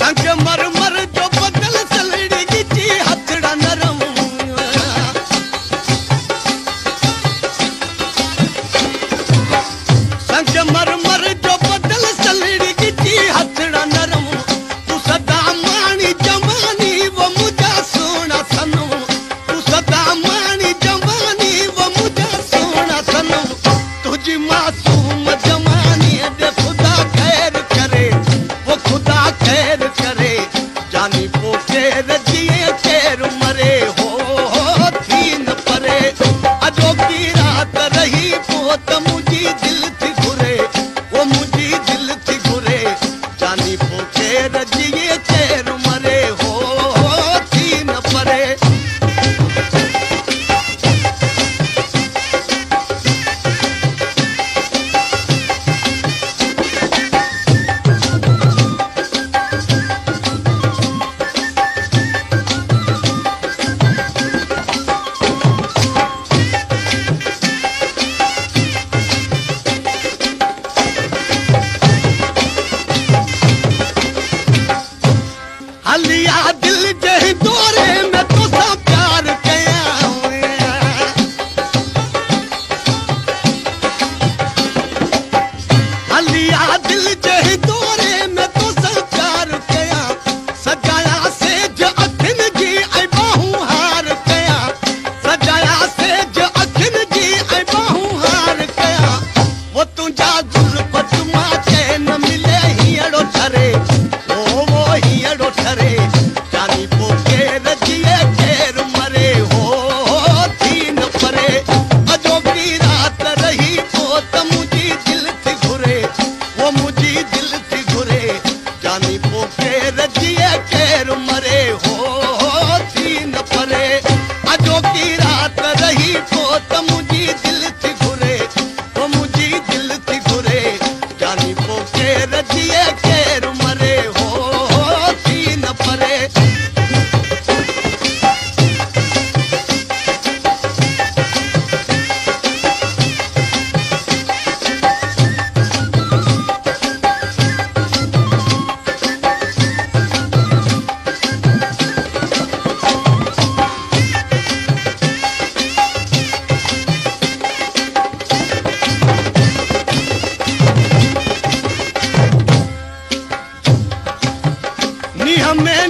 संगमरमर जो बदल सलड़ी गिची हथड़ा नरम संगमरमर जो बदल सलड़ी गिची हथड़ा नरम तू सदा मानी जवानी वो मुझा सोना सनम तू सदा मानी जवानी वो मुझा सोना सनम तुझी मासूम जवानी दे खुदा खैर करे वो खुदा खैर करे जानी पोके रजिए केर मरे हो थी न परे अजो की रात रही पोत मुझी दिल थी घुरे वो मुझी दिल थी घुरे जानी पोके रजिए केर मरे हो थी न परे हलिया दिल जे दौरे में तो सा प्यार कया हलिया दिल जे दौरे में तो सा प्यार कया सजाया से जो अखिन जी आई बाहू हार कया सजाया से जो अखिन जी आई बाहू हार कया वो तुझा गुरबत मां के न मिले हियड़ो ठरे वो हियड़ो ठरे जानी पोके रजिए केर मरे हो थी न परे अजो की रात रही पोत मुझी दिल थी घुरे वो मुझी दिल थी घुरे जानी पोके रजिए केर मरे हो थी न परे अजो की रात रही पोत मुझी दिल थी घुरे वो मुझी दिल थी घुरे जानी पोके रजिए केर मरे हो थी न परे नी हमें